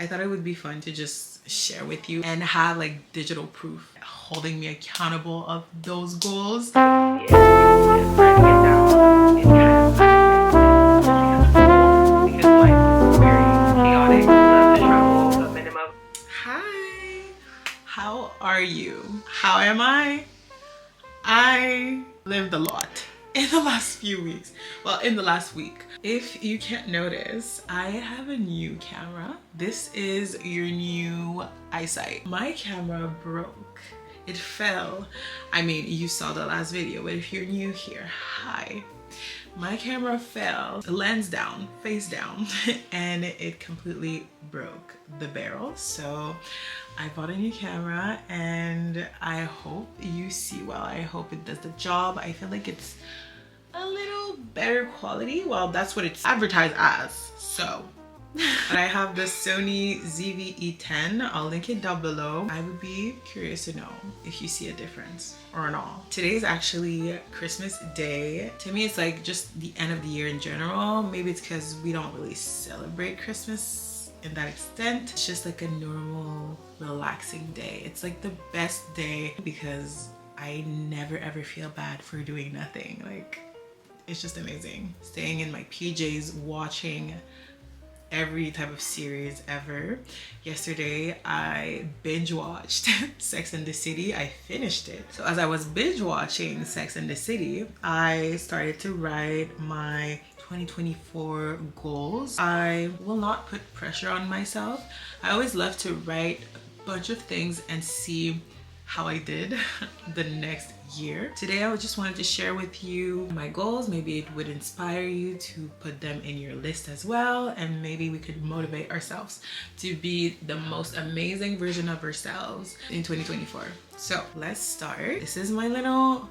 I thought it would be fun to just share with you and have like digital proof holding me accountable of those goals. Hi, how are you? How am I? I lived a lot in the last few weeks. Well, in the last week. If you can't notice, I have a new camera. This is your new eyesight. My camera broke. It fell. I mean, you saw the last video, but if you're new here, hi. My camera fell, lens down, face down, and it completely broke the barrel. So I bought a new camera and I hope you see well. I hope it does the job. I feel like it's a little better quality. Well, that's what it's advertised as. So but I have the Sony ZV-E10. I'll link it down below. I would be curious to know if you see a difference or not. Today is actually Christmas Day. To me, it's like just the end of the year in general. Maybe it's because we don't really celebrate Christmas in that extent. It's just like a normal, relaxing day. It's like the best day because I never ever feel bad for doing nothing. Like, it's just amazing. Staying in my PJs, watching every type of series ever. Yesterday I binge watched Sex and the City. I finished it. So as I was binge watching Sex and the City, I started to write my 2024 goals. I will not put pressure on myself. I always love to write a bunch of things and see how I did the next year. Today I just wanted to share with you my goals. Maybe it would inspire you to put them in your list as well, and maybe we could motivate ourselves to be the most amazing version of ourselves in 2024. So let's start. This is my little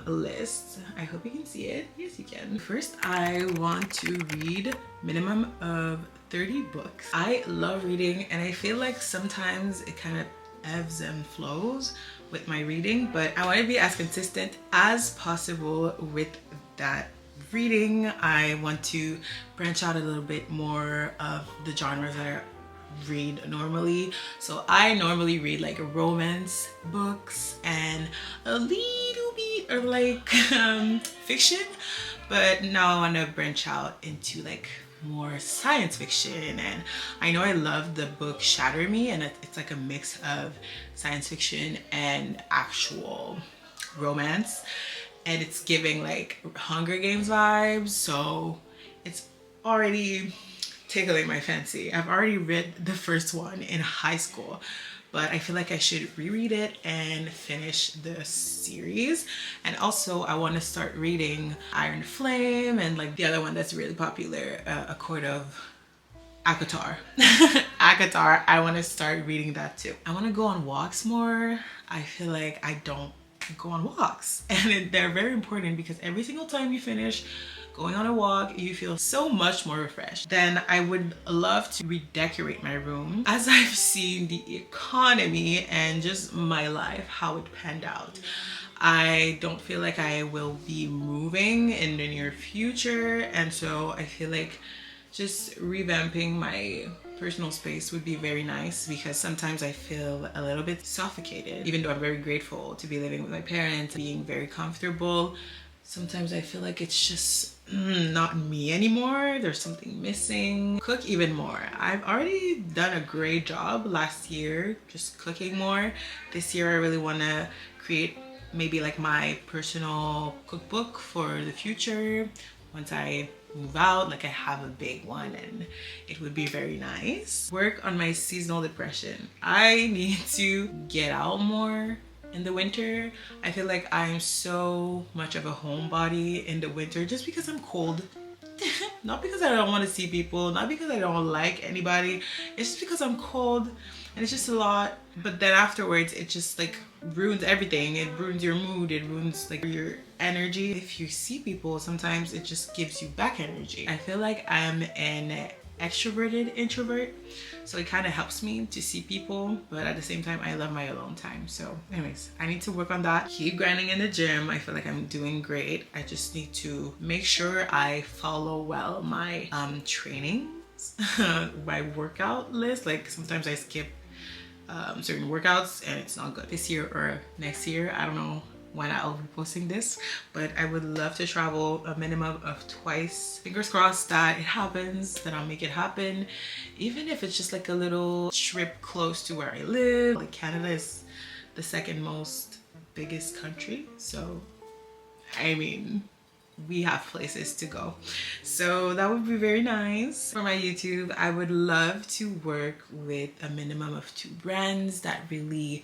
list. I hope you can see it. Yes, you can. First, I want to read minimum of 30 books. I love reading, and I feel like sometimes it kind of ebbs and flows with my reading, but I want to be as consistent as possible with that reading. I want to branch out a little bit more of the genres that I read normally. So I normally read like romance books and a little bit of like fiction, but now I want to branch out into like more science fiction. And I know I love the book Shatter Me, and it's like a mix of science fiction and actual romance, and it's giving like Hunger Games vibes, so it's already tickling my fancy. I've already read the first one in high school, but I feel like I should reread it and finish the series. And also I want to start reading Iron Flame and like the other one that's really popular, A Court of Akatar. Akatar, I want to start reading that too. I want to go on walks more. I feel like I don't go on walks, and they're very important because every single time you finish going on a walk, you feel so much more refreshed. Then I would love to redecorate my room. As I've seen the economy and just my life, how it panned out, I don't feel like I will be moving in the near future, and so I feel like just revamping my personal space would be very nice, because sometimes I feel a little bit suffocated. Even though I'm very grateful to be living with my parents, being very comfortable, sometimes I feel like it's just not me anymore. There's something missing. Cook even more. I've already done a great job last year just cooking more. This year I really want to create maybe like my personal cookbook for the future. Once I move out, like I have a big one, and it would be very nice. Work on my seasonal depression. I need to get out more in the winter. I feel like I'm so much of a homebody in the winter just because I'm cold. Not because I don't want to see people, not because I don't like anybody. It's just because I'm cold and it's just a lot. But then afterwards, it just like ruins everything. It ruins your mood. It ruins like your energy. If you see people, sometimes it just gives you back energy. I feel like I'm an extroverted introvert, so it kind of helps me to see people, but at the same time I love my alone time. So anyways, I need to work on that. Keep grinding in the gym. I feel like I'm doing great. I just need to make sure I follow well my training my workout list. Like sometimes I skip certain workouts and it's not good. This year or next year, I don't know when I'll be posting this, but I would love to travel a minimum of twice. Fingers crossed that it happens, that I'll make it happen. Even if it's just like a little trip close to where I live. Like Canada is the second most biggest country, so I mean, we have places to go, so that would be very nice. For my YouTube, I would love to work with a minimum of 2 brands that really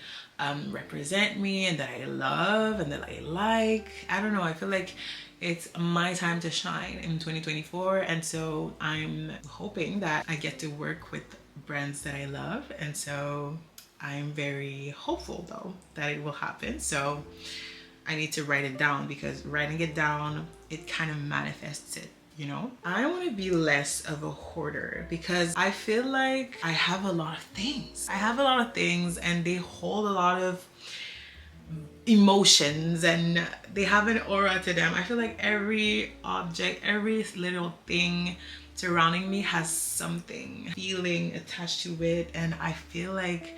represent me and that I love and that I like. I don't know, I feel like it's my time to shine in 2024, and so I'm hoping that I get to work with brands that I love, and so I'm very hopeful though that it will happen. So I need to write it down, because writing it down, it kind of manifests it, you know? I want to be less of a hoarder, because I feel like I have a lot of things. I have a lot of things and they hold a lot of emotions and they have an aura to them. I feel like every object, every little thing surrounding me has something, feeling attached to it, and I feel like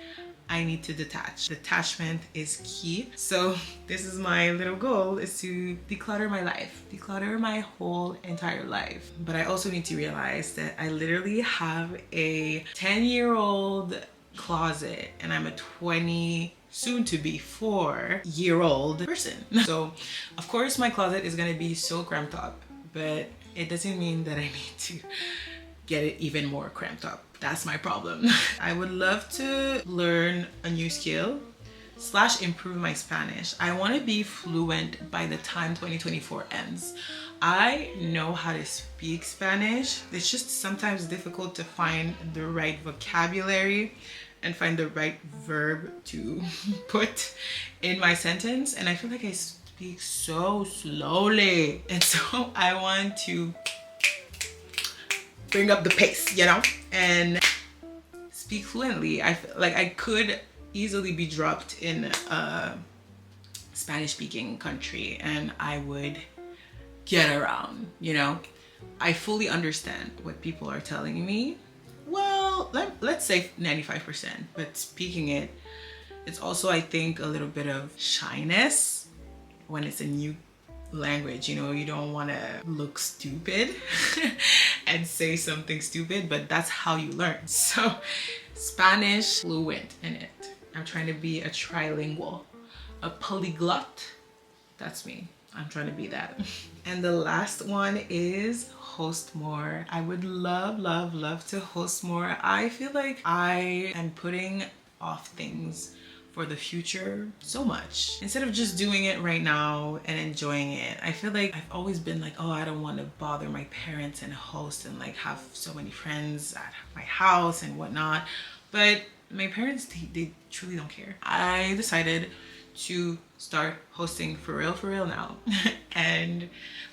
I need to detach. Detachment is key. So this is my little goal, is to declutter my life, declutter my whole entire life. But I also need to realize that I literally have a 10-year-old closet and I'm a 20, soon to be 4-year-old person. So of course my closet is gonna be so cramped up, but it doesn't mean that I need to get it even more cramped up. That's my problem. I would love to learn a new skill / improve my Spanish. I want to be fluent by the time 2024 ends. I know how to speak Spanish. It's just sometimes difficult to find the right vocabulary and find the right verb to put in my sentence. And I feel like I speak so slowly. And so I want to bring up the pace, you know, and speak fluently. I feel like I could easily be dropped in a Spanish speaking country and I would get around, you know. I fully understand what people are telling me. Well, let's say 95%, but speaking it, it's also, I think, a little bit of shyness when it's a new language. You know, you don't want to look stupid and say something stupid, but that's how you learn. So Spanish fluent in it. I'm trying to be a trilingual, a polyglot. That's me. I'm trying to be that. And the last one is host more. I would love to host more. I feel like I am putting off things for the future so much, instead of just doing it right now and enjoying it. I feel like I've always been like, oh, I don't want to bother my parents and host and like have so many friends at my house and whatnot, but my parents, they truly don't care. I decided to start hosting for real now. And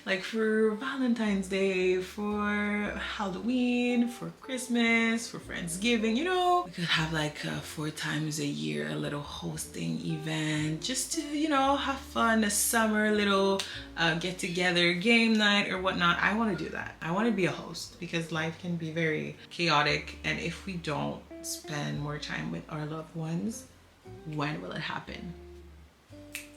like for Valentine's Day, for Halloween, for Christmas, for Friendsgiving, you know, we could have like 4 times a year a little hosting event just to, you know, have fun, a summer little get together game night or whatnot. I want to do that. I want to be a host because life can be very chaotic, and if we don't spend more time with our loved ones, when will it happen?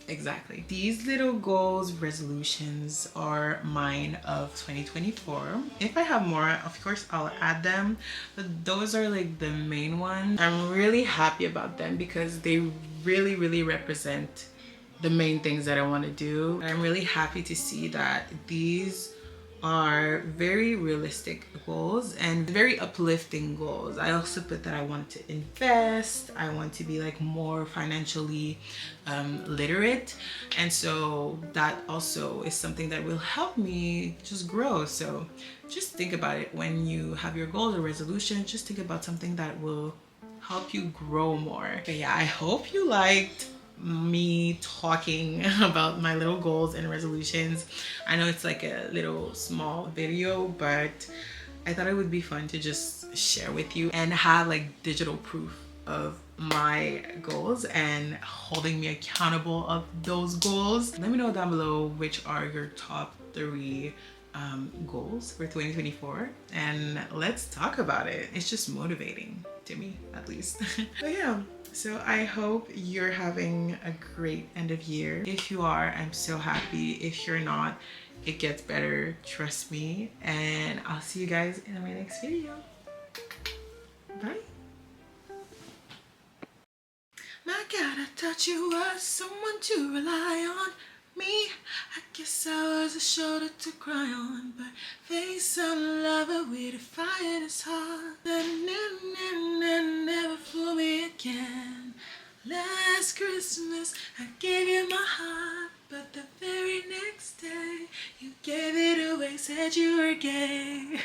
Exactly. These little goals, resolutions are mine of 2024. If I have more, of course, I'll add them. But those are like the main ones. I'm really happy about them because they really represent the main things that I want to do. I'm really happy to see that these are very realistic goals and very uplifting goals. I also put that I want to invest, I want to be like more financially literate, and so that also is something that will help me just grow. So just think about it when you have your goals or resolution. Just think about something that will help you grow more. Okay, yeah, I hope you liked me talking about my little goals and resolutions. I know it's like a little small video, but I thought it would be fun to just share with you and have like digital proof of my goals and holding me accountable of those goals. Let me know down below which are your top 3 goals for 2024, and let's talk about it. It's just motivating to me, at least. But yeah, so I hope you're having a great end of year. If you are, I'm so happy. If you're not, it gets better, trust me. And I'll see you guys in my next video. Bye. My God, I thought you were someone to rely on. Me, I guess I was a shoulder to cry on, but face on lover with a fire in his heart. Never fool me again. Last Christmas I gave you my heart, but the very next day you gave it away, said you were gay.